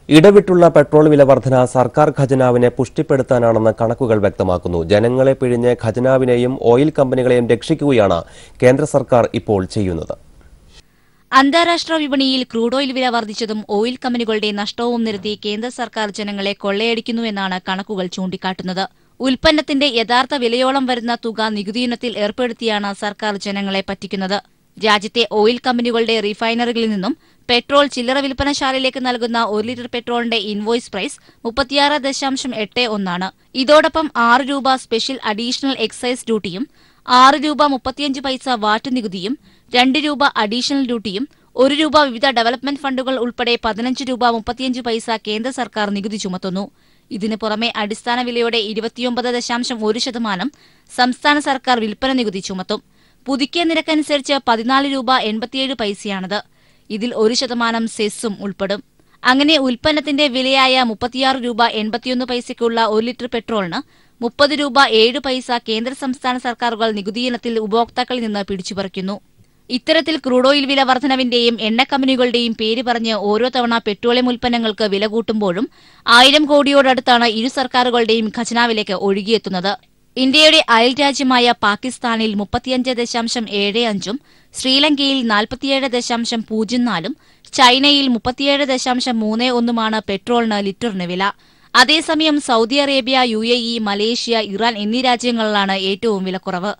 ഇടവിട്ടുള്ള പെട്രോൾ വില വർധന സർക്കാർ ഖജനാവിനെ പുഷ്ടിപ്പെടുത്താനാണെന്ന് കണക്കുകൾ വ്യക്തമാക്കുന്നു. ജനങ്ങളെ പിഴിഞ്ഞ് ഖജനാവിനെയും ഓയിൽ കമ്പനികളെയും രക്ഷിക്കുകയാണ് കേന്ദ്ര സർക്കാർ ഇപ്പോൾ ചെയ്യുന്നത്. അന്താരാഷ്ട്ര വിപണിയിൽ ക്രൂഡ് ഓയിൽ വില വർദ്ധിച്ചതും ഓയിൽ കമ്പനികളുടെ നഷ്ടവും നിരത്തി കേന്ദ്ര സർക്കാർ ജനങ്ങളെ കൊള്ളയടിക്കുന്നുവെന്നാണ് കണക്കുകൾ ചൂണ്ടിക്കാട്ടുന്നത്. ഉൽപ്പന്നത്തിന്റെ യഥാർത്ഥ വിലയോളം വരുന്ന തുക നികുതി ഇനത്തിൽ ഏർപ്പെടുത്തിയാണ് സർക്കാർ ജനങ്ങളെ പറ്റിക്കുന്നത്. രാജ്യത്തെ ഓയിൽ കമ്പനികളുടെ റിഫൈനറികളിൽ നിന്നും പെട്രോൾ ചില്ലറ വിൽപ്പനശാലയിലേക്ക് നൽകുന്ന 1 ലിറ്റർ പെട്രോളിന്റെ ഇൻവോയ്സ് പ്രൈസ് 36.81 ഇതോടൊപ്പം 6 രൂപ സ്പെഷ്യൽ അഡീഷണൽ എക്സൈസ് ഡ്യൂട്ടിയും 6 രൂപ 35 പൈസ വാറ്റ് നികുതിയും 2 രൂപ അഡീഷണൽ ഡ്യൂട്ടിയും 1 രൂപ വിവിധ ഡെവലപ്മെന്റ് ഫണ്ടുകൾ ഉൾപ്പെടെ 15 രൂപ 35 പൈസ കേന്ദ്ര സർക്കാർ നികുതി ചുമത്തുന്നു. ഇതിനു പുറമെ അടിസ്ഥാന വിലയുടെ 29.1% സംസ്ഥാന സർക്കാർ വിൽപ്പന നികുതി ചുമത്തും. പുതുക്കിയ നിരക്കനുസരിച്ച് 14 രൂപ 87 പൈസയാണത്. ഇതിൽ 1% സെസ്സും ഉൾപ്പെടും. അങ്ങനെ ഉൽപ്പന്നത്തിന്റെ വിലയായ 36 രൂപ 81 പൈസയ്ക്കുള്ള 1 ലിറ്റർ പെട്രോളിന് 30 രൂപ 7 പൈസ കേന്ദ്ര സംസ്ഥാന സർക്കാരുകൾ നികുതി ഇനത്തിൽ ഉപഭോക്താക്കളിൽ നിന്ന് പിടിച്ചുപറിക്കുന്നു. ഇത്തരത്തിൽ ക്രൂഡ് ഓയിൽ വില വർധനവിന്റെയും എണ്ണ കമ്പനികളുടെയും പേര് പറഞ്ഞ് ഓരോ തവണ പെട്രോളിയം ഉൽപ്പന്നങ്ങൾക്ക് വില കൂട്ടുമ്പോഴും 1000 കോടിയോടടുത്താണ് ഇരു സർക്കാരുകളുടെയും ഖജനാവിലേക്ക് ഒഴുകിയെത്തുന്നത്. ഇന്ത്യയുടെ അയൽരാജ്യമായ പാകിസ്ഥാനിൽ 35.75, ശ്രീലങ്കയിൽ 47.04, ചൈനയിൽ 37.31 പെട്രോളിന് ലിറ്ററിന് വില. അതേസമയം Saudi Arabia, UAE, Malaysia, Iran എന്നീ രാജ്യങ്ങളിലാണ് ഏറ്റവും വിലക്കുറവ്.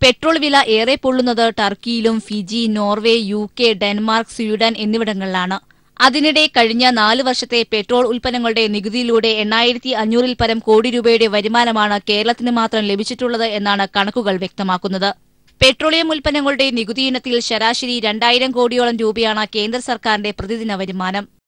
പെട്രോൾ വില ഏറെ പൊള്ളുന്നത് ടർക്കിയിലും Fiji, Norway, UK, Denmark, Sweden എന്നിവിടങ്ങളിലാണ്. അതിനിടെ കഴിഞ്ഞ 4 വർഷത്തെ പെട്രോൾ ഉൽപ്പന്നങ്ങളുടെ നികുതിയിലൂടെ 8500-ൽ പരം കോടി രൂപയുടെ വരുമാനമാണ് കേരളത്തിന് മാത്രം ലഭിച്ചിട്ടുള്ളത് എന്നാണ് കണക്കുകൾ വ്യക്തമാക്കുന്നത്. പെട്രോളിയം ഉൽപ്പന്നങ്ങളുടെ നികുതി ഇനത്തിൽ ശരാശരി 2000 കോടിയോളം രൂപയാണ് കേന്ദ്ര സർക്കാരിന്റെ പ്രതിദിന വരുമാനം.